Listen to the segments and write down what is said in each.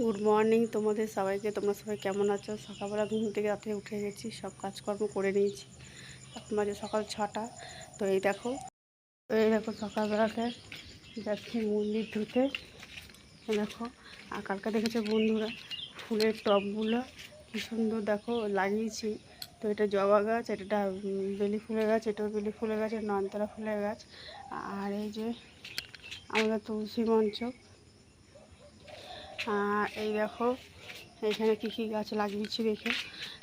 Good morning তোমাদের সবাইকে। তোমরা সবাই কেমন আছো? সকালবেলা ঘুম থেকে রাতে উঠে গেছি, সব কাজকর্ম করে নিয়েছি। এখন বাজে সকাল 6টা। তো এই দেখো সকালবেলাতে যাচ্ছি মন্দির ধুতে। দেখো, আর কালকে দেখেছো বন্ধুরা ফুলের টবগুলো কী সুন্দর দেখো লাগিয়েছি। তো এটা জবা গাছ, এটা বেলি ফুলের গাছ, এটাও বেলি ফুলের গাছ, নয়নতারা ফুলের গাছ। আর এই যে আমাদের তুলসী মঞ্চ। এই দেখো এখানে কী কী গাছ লাগিয়েছি দেখে।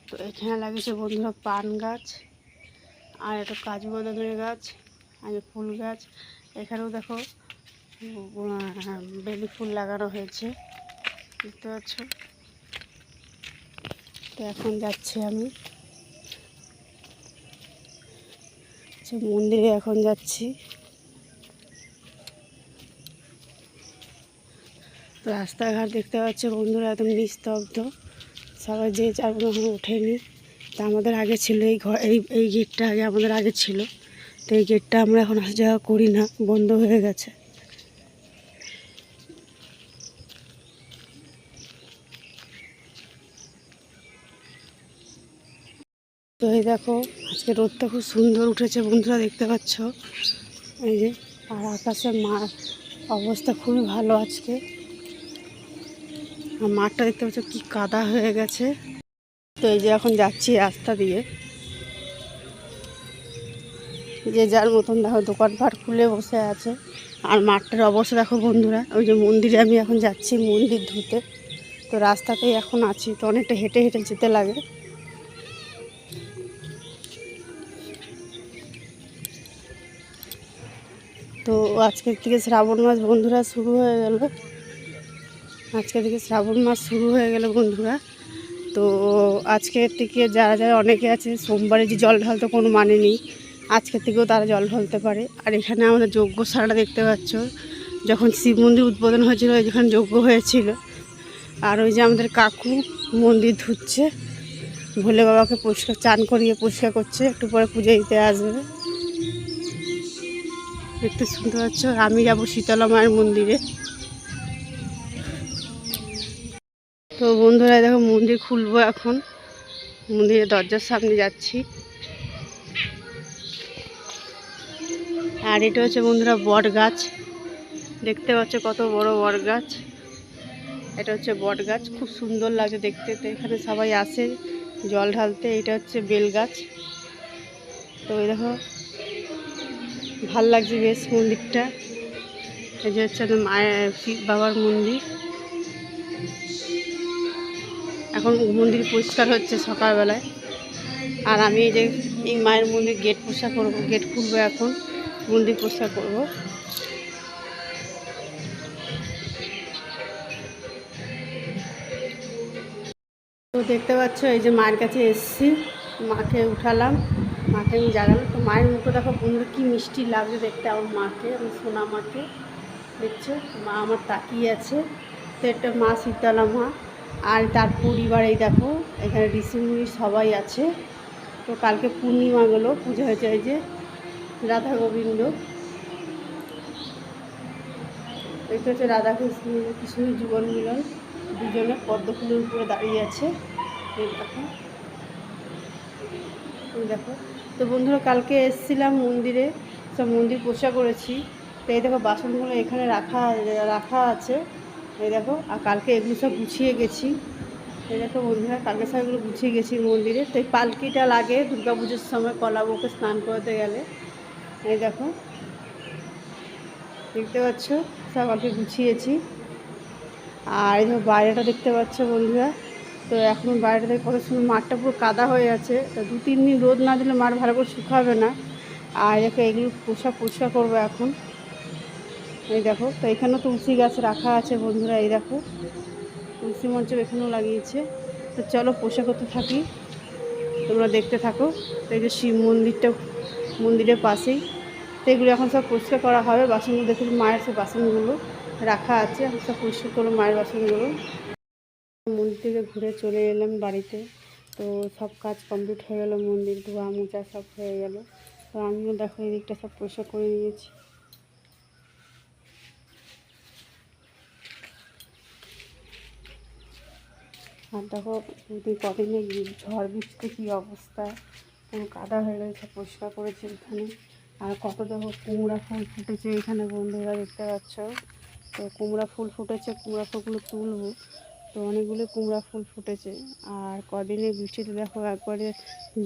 তো এখানে লাগিয়েছে বন্ধুরা পান গাছ, আর একটা কাজু বাদামের গাছ, আর ফুল গাছ। এখানেও দেখো বেলি ফুল লাগানো হয়েছে, দেখতে পাচ্ছ। তো এখন যাচ্ছি আমি মন্দিরে, এখন যাচ্ছি। রাস্তাঘাট দেখতে পাচ্ছে বন্ধুরা একদম নিস্তব্ধ, সবাই যে যার এখন ওঠেনি। তা আমাদের আগে ছিল এই ঘর, এই গেটটা আগে আমাদের আগে ছিল। তো এই গেটটা আমরা এখন আসা যাওয়া করি না, বন্ধ হয়ে গেছে। তো এই দেখো আজকে রোদটা খুব সুন্দর উঠেছে বন্ধুরা, দেখতে পাচ্ছ এই যে। আর আকাশের অবস্থা খুবই ভালো আজকে। আর মাঠটা দেখতে পাচ্ছ কি কাদা হয়ে গেছে। তো এই যে এখন যাচ্ছি রাস্তা দিয়ে, যে যার মতন দেখো দোকানপাট খুলে বসে আছে। আর মাঠটার অবস্থা দেখো বন্ধুরা, ওই যে মন্দিরে আমি এখন যাচ্ছি মন্দির ধুতে। তো রাস্তাতেই এখন আছি, তো অনেকটা হেঁটে হেঁটে যেতে লাগে। তো আজকের থেকে শ্রাবণ মাস বন্ধুরা শুরু হয়ে গেল। আজকে থেকে শ্রাবণ মাস শুরু হয়ে গেল বন্ধুরা। তো আজকের থেকে যারা যারা অনেকে আছে সোমবারে যে জল ঢালতে কোনো মানে নেই, আজকের থেকেও তারা জল ঢালতে পারে। আর এখানে আমাদের যজ্ঞশালাটা দেখতে পাচ্ছ, যখন শিব মন্দির উদ্বোধন হয়েছিল যেখানে যজ্ঞ হয়েছিল। আর ওই যে আমাদের কাকু মন্দির ধুচ্ছে, ভোলে বাবাকে পরিষ্কার চান করিয়ে পরিষ্কার করছে, একটু পরে পুজো দিতে আসবে। দেখতে শুনতে পাচ্ছ। আমি যাবো শীতলা মায়ের মন্দিরে। তো বন্ধুরা দেখো মন্দির খুলবো এখন, মন্দিরের দরজার সামনে যাচ্ছি। আর এটা হচ্ছে বন্ধুরা বট গাছ, দেখতে পাচ্ছ কত বড় বট গাছ। এটা হচ্ছে বট গাছ, খুব সুন্দর লাগে দেখতে। তো এখানে সবাই আসে জল ঢালতে। এটা হচ্ছে বেল গাছ। তো এই দেখো ভাল লাগছে বেশ মন্দিরটা। এই যে হচ্ছে মায়ের শিব বাবার মন্দির। এখন মন্দির পরিষ্কার হচ্ছে সকালবেলায়। আর আমি এই যে এই মায়ের মন্দির গেট পরিষ্কার করবো, গেট খুলবো এখন, মন্দির পরিষ্কার করবো। তো দেখতে পাচ্ছ এই যে মায়ের কাছে এসেছি, মাকে উঠালাম, মাকে আমি জাগালাম। তো মায়ের মুখে দেখো বন্ধুরা কী মিষ্টি লাগছে দেখতে আমার মাকে, আমি সোনা মাকে দেখছো। মা আমার তাকিয়ে আছে। তো একটা মা শীতলা মা, আর তার পরিবার এই দেখো এখানে ঋষিমুনি সবাই আছে। তো কালকে পূর্ণিমা গেলো, পুজো হয়েছে এই যে রাধা গোবিন্দ। এটা হচ্ছে রাধা কৃষ্ণের জীবন মিলন, দুজনে পদ্ম ফুলের উপরে দাঁড়িয়ে আছে। এই দেখো, এই দেখো। তো বন্ধুরা কালকে এসেছিলাম মন্দিরে, সব মন্দির পরিষ্কার করেছি। তো এই দেখো বাসনগুলো এখানে রাখা রাখা আছে, এই দেখো। আর কালকে এগুলো সব গুছিয়ে গেছি, এই দেখো বন্ধুরা কালকে সব এগুলো গুছিয়ে গেছি মন্দিরে। তো এই পালকিটা লাগে দুর্গা পুজোর সময় কলাবউকে স্নান করতে গেলে। এই দেখো দেখতে পাচ্ছ, সব কালকে গুছিয়েছি। আর এই দেখো বাইরেটা দেখতে পাচ্ছ বন্ধুরা। তো এখন বাইরেটা কত সুন্দর, মাঠটা পুরো কাদা হয়ে আছে। তো 2-3 দিন রোদ না দিলে মাঠ ভালো করে শুকাবে না। আর দেখো এগুলো পরিষ্কার করবো এখন, এই দেখো। তো এখানেও তুলসী গাছ রাখা আছে বন্ধুরা, এই দেখো তুলসী মঞ্চ এখানেও লাগিয়েছে। তো চলো পরিষ্কার করতে থাকি, তোমরা দেখতে থাকো। তো এই যে শিব মন্দিরটা মন্দিরের পাশেই। তো এগুলো এখন সব পরিষ্কার করা হবে। বাসনগুলো দেখে মায়ের সব বাসনগুলো রাখা আছে, এখন সব পরিষ্কার করবো মায়ের বাসনগুলো। মন্দির থেকে ঘুরে চলে এলাম বাড়িতে। তো সব কাজ কমপ্লিট হয়ে গেল, মন্দির ধোয়া মোছা সব হয়ে গেল। তো আমিও দেখো এই দিকটা সব পরিষ্কার করে নিয়েছি। আর দেখো কদিনে ঝড় বৃষ্টিতে কী অবস্থা, পুরো কাদা হয়ে রয়েছে। পরিষ্কার করেছে এখানে। আর কত দেখো কুমড়া ফুল ফুটেছে এখানে বন্ধুরা, দেখতে পাচ্ছ। তো কুমড়া ফুল ফুটেছে, কুমড়া ফুলগুলো তুলবো। তো অনেকগুলো কুমড়া ফুল ফুটেছে। আর কদিনে বৃষ্টিতে দেখো একবারে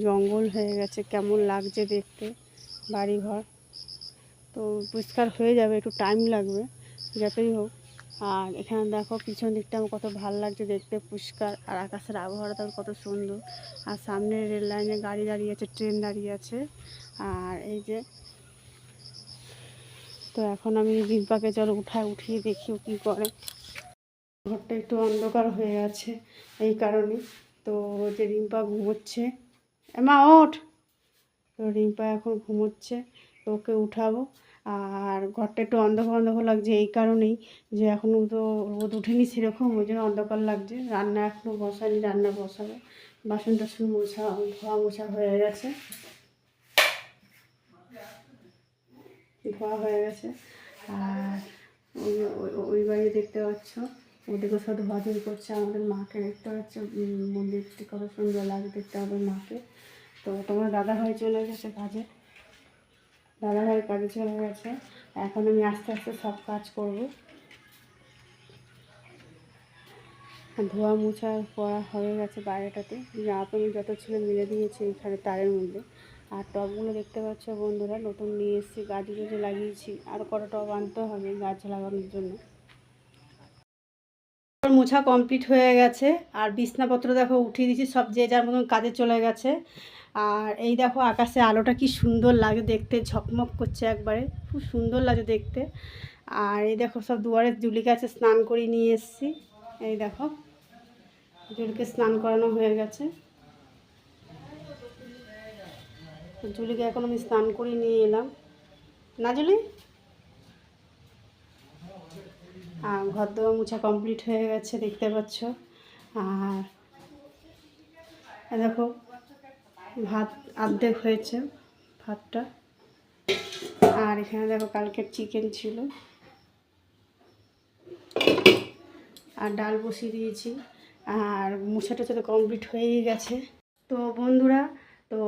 জঙ্গল হয়ে গেছে, কেমন লাগছে দেখতে বাড়িঘর। তো পরিষ্কার হয়ে যাবে, একটু টাইম লাগবে যতই হোক। আর এখানে দেখো পিছন দিকটা আমার কত ভালো লাগছে দেখতে, পরিষ্কার। আর আকাশের আবহাওয়াটা কত সুন্দর। আর সামনে রেল লাইনে গাড়ি দাঁড়িয়ে আছে, ট্রেন দাঁড়িয়ে আছে। আর এই যে, তো এখন আমি রিম্পাকে চলো উঠিয়ে দেখি কী করে। ঘরটা একটু অন্ধকার হয়ে আছে এই কারণে। তো যে রিম্পা ঘুমোচ্ছে, মা ওঠ। তো রিম্পা এখন ঘুমোচ্ছে, তো ওকে উঠাবো। আর ঘরটা একটু অন্ধকার অন্ধকার লাগছে এই কারণেই যে এখনও তো রোদ উঠেনি সেরকম, ওই জন্য অন্ধকার লাগছে। রান্না এখনও বসানি, রান্না বসাবো। বাসন টাসন ধোয়া মোছা হয়ে গেছে, ধোয়া হয়ে গেছে। আর ওই বাড়ি দেখতে পাচ্ছ, ওদেরকে সব ধোয়াধুয়ি করছে। আমাদের মাকে দেখতে পাচ্ছ, মন্দিরটি কত সুন্দর লাগে দেখতে আমাদের মাকে। তো তোমার দাদাভাই চলে গেছে কাজে, দাদাভাই কাজে চলে গেছে। এখন আমি আস্তে আস্তে সব কাজ করবো। ধোয়া মোছা করা হয়ে গেছে বাইরেটাতে, জামা প্যান্ট যত ছিল মিলে দিয়েছি এইখানে তারের মধ্যে। আর টবগুলো দেখতে পাচ্ছ বন্ধুরা, নতুন নিয়ে এসেছি, গাছে গাছে লাগিয়েছি। আর কটা টব আনতে হবে গাছ লাগানোর জন্য। মোছা কমপ্লিট হয়ে গেছে। আর বিছনাপত্র দেখো উঠিয়ে দিয়েছি, সব যে যার মতন কাজে চলে গেছে। আর এই দেখো আকাশে আলোটা কি সুন্দর লাগে দেখতে, ঝকমক করছে একবারে, খুব সুন্দর লাগে দেখতে। আর এই দেখো সব দুয়ারে জুলিকে আছে, স্নান করে নিয়ে এসেছি। এই দেখো জুলিকে স্নান করানো হয়ে গেছে। জুলিকে এখন আমি স্নান করে নিয়ে এলাম, না জুলি? আর ঘর দেওয়া মোছা কমপ্লিট হয়ে গেছে দেখতে পাচ্ছ। আর দেখো ভাত অর্ধেক হয়েছে, ভাতটা। আর এখানে দেখো কালকের চিকেন ছিল, আর ডাল বসিয়ে দিয়েছি। আর মোছাটা তো কমপ্লিট হয়েই গেছে। তো বন্ধুরা, তো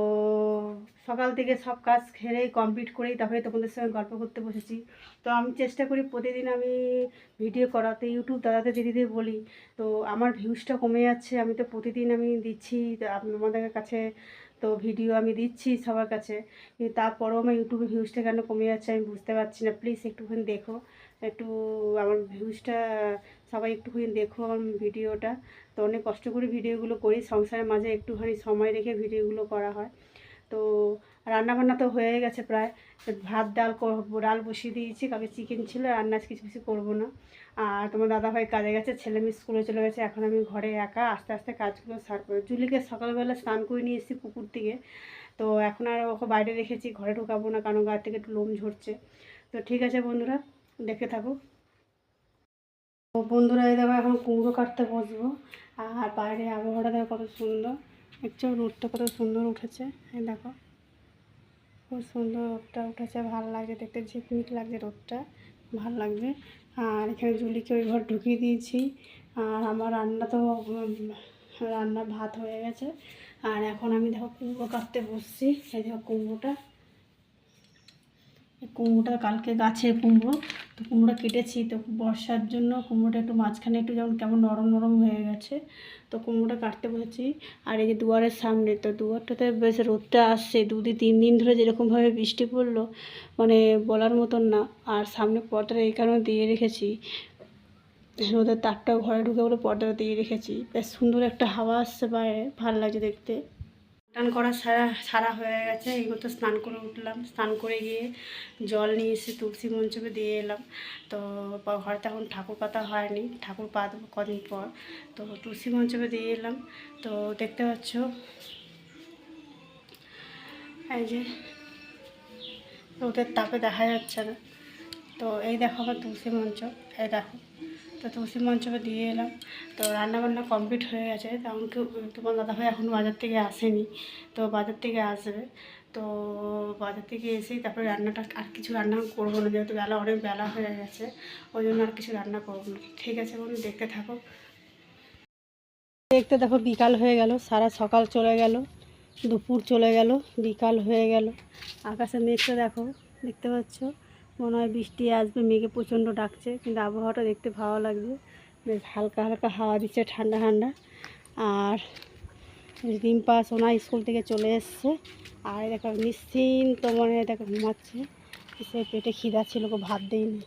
সকাল থেকে সব কাজ খেলেই কমপ্লিট করেই তারপরে তোমাদের সঙ্গে গল্প করতে বসেছি। তো আমি চেষ্টা করি প্রতিদিন আমি ভিডিও করাতে, ইউটিউব দাদাতে দিদিদের বলি। তো আমার ভিউজটা কমে যাচ্ছে, আমি তো প্রতিদিন আমি দিচ্ছি আপনাদের কাছে, তো ভিডিও আমি দিচ্ছি সবার কাছে, কিন্তু তারপরেও আমার ইউটিউবে ভিউজটা কেন কমে যাচ্ছে আমি বুঝতে পারছি না। প্লিজ একটুখানি দেখো, একটু আমার ভিউজটা সবাই একটুখানি দেখো আমার ভিডিওটা। তো অনেক কষ্ট করে ভিডিওগুলো করি, সংসারের মাঝে একটুখানি সময় রেখে ভিডিওগুলো করা হয়। তো রান্নাবান্না তো হয়ে গেছে প্রায়, ভাত ডাল বসিয়ে দিয়েছি, কালকে চিকেন ছিল, রান্না কিছু কিছু করবো না। আর তোমার দাদাভাই কাজে গেছে, ছেলে মেয়ে স্কুলে চলে গেছে। এখন আমি ঘরে একা আস্তে আস্তে কাজগুলো সার করে, জুলিকে সকালবেলা স্নান করে নিয়ে এসেছি পুকুর থেকে। তো এখন আর ওকে বাইরে রেখেছি, ঘরে ঢোকাবো না, কারণ গা থেকে একটু লোম ঝরছে। তো ঠিক আছে বন্ধুরা, দেখে থাকো। তো বন্ধুরা এই দেখো এখন কুমড়ো কাটতে বসবো। আর বাইরে আবহাওয়াটা দেখো কত সুন্দর, দেখছো রোদটা কত সুন্দর উঠেছে। এই দেখো খুব সুন্দর রোদটা উঠেছে, ভালো লাগছে দেখতে, ঝিকমিক লাগছে রোদটা, ভালো লাগছে। আর এখানে জুলিকে ওই ঘর ঢুকিয়ে দিয়েছি। আর আমার রান্না তো রান্না ভাত হয়ে গেছে। আর এখন আমি দেখো কুমড়ো কাটতে বসছি। এই দেখো কুমড়োটা কালকে গাছের কুমড়ো, তো কুমড়ো কেটেছি। তো বর্ষার জন্য কুমড়োটা একটু মাঝখানে একটু যেমন কেমন নরম নরম হয়ে গেছে। তো কুমড়োটা কাটতে বসেছি। আর এই যে দুয়ারের সামনে, তো দুয়ারটাতে বেশ রোদটা আসছে, 2-3 দিন ধরে যেরকমভাবে বৃষ্টি পড়লো মানে বলার মতন না। আর সামনে পর্দাটা এই কারণে দিয়ে রেখেছি, রোদের তাপটাও ঘরে ঢুকে বলে পর্দাটা দিয়ে রেখেছি। বেশ সুন্দর একটা হাওয়া আসছে বাইরে, ভালো লাগছে দেখতে। স্নান করা সারা হয়ে গেছে, এইগুলো তো স্নান করে উঠলাম, স্নান করে গিয়ে জল নিয়ে এসে তুলসী মঞ্চপে দিয়ে এলাম। তো ঘরে তখন ঠাকুর পাতা হয়নি, ঠাকুর পা দেবো কদিন পর। তো তুলসী মঞ্চপে দিয়ে এলাম। তো দেখতে পাচ্ছ এই যে রোদের তাপে দেখা যাচ্ছে না। তো এই দেখো আমার তুলসী মঞ্চ, এই দেখো। তো তুলসী মঞ্চপে দিয়ে এলাম। তো রান্নাবান্না কমপ্লিট হয়ে গেছে। তেমন কেউ তোমার দাদাভাই এখন বাজার থেকে আসেনি, তো বাজার থেকে আসবে। তো বাজার থেকে এসেই তারপরে রান্নাটা, আর কিছু রান্না করবো না, যেহেতু অনেক বেলা হয়ে গেছে, ওই জন্য আর কিছু রান্না করবো না। ঠিক আছে বন্ধু, দেখতে থাকো। দেখতে দেখো বিকাল হয়ে গেল, সারা সকাল চলে গেল, দুপুর চলে গেল, বিকাল হয়ে গেল। আকাশে মেঘটা দেখো, দেখতে পাচ্ছ, মনে হয় বৃষ্টি আসবে, মেঘে প্রচণ্ড ডাকছে, কিন্তু আবহাওয়াটা দেখতে ভালো লাগছে, বেশ হালকা হালকা হাওয়া দিচ্ছে, ঠান্ডা ঠান্ডা। আর রিম্পা সোনা স্কুল থেকে চলে এসছে, আর দেখো নিশ্চিন্ত মনে দেখো ঘুমাচ্ছে। সে পেটে খিদা ছিল, ভাত দেয়নি,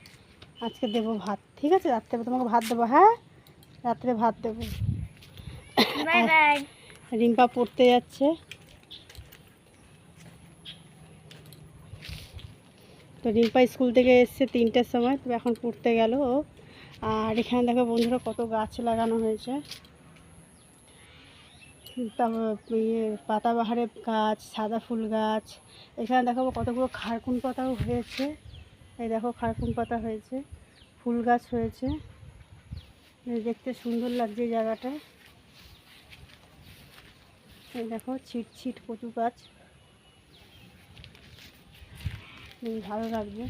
আজকে দেবো ভাত, ঠিক আছে, রাত্রে তোমাকে ভাত দেবো, হ্যাঁ রাত্রে ভাত দেবো। Bye bye. রিম্পা পড়তে যাচ্ছে, তো রিম্পা স্কুল থেকে এসছে 3টার সময়, তো এখন পড়তে গেল ও। আর এখানে দেখো বন্ধুরা কত গাছ লাগানো হয়েছে, তারপর পাতাবাহারের গাছ, সাদা ফুল গাছ, এখানে দেখো কতগুলো খারকুন পাতাও হয়েছে, এই দেখো খারকুন পাতা হয়েছে, ফুল গাছ হয়েছে, দেখতে সুন্দর লাগছে এই জায়গাটা। এই দেখো ছিট ছিট কচু গাছ, ভালো লাগবে।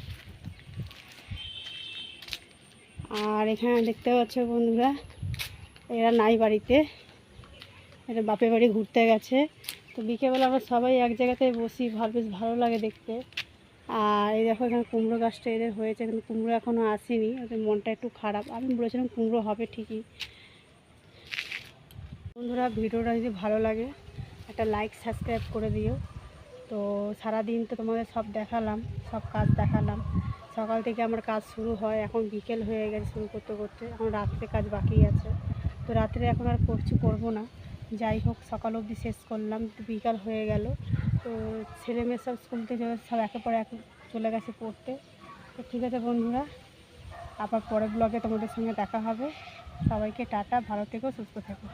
আর এখানে দেখতে পাচ্ছ বন্ধুরা, এরা নাই বাড়িতে, এটা বাপের বাড়ি ঘুরতে গেছে। তো বিকেলবেলা আমরা সবাই এক জায়গাতে বসি, বেশ ভালো লাগে দেখতে। আর এই দেখো এখানে কুমড়ো গাছটা এদের হয়েছে, কিন্তু কুমড়ো এখনও আসেনি, ওদের মনটা একটু খারাপ। আমি বলেছিলাম কুমড়ো হবে ঠিকই। বন্ধুরা ভিডিওটা যদি ভালো লাগে একটা লাইক সাবস্ক্রাইব করে দিও। তো সারাদিন তো তোমাদের সব দেখালাম, সব কাজ দেখালাম, সকাল থেকে আমার কাজ শুরু হয়, এখন বিকেল হয়ে গেছে শুরু করতে করতে, এখন রাত্রে কাজ বাকি আছে। তো রাত্রে এখন আর করবো না, যাই হোক সকাল অবধি শেষ করলাম, তো বিকাল হয়ে গেল। তো ছেলে মেয়ে সব স্কুল থেকে সব একে পর এক চলে গেছে পড়তে। তো ঠিক আছে বন্ধুরা, আবার পরের ব্লগে তোমাদের সঙ্গে দেখা হবে। সবাইকে টাটা, ভালো থেকো, সুস্থ থেকো।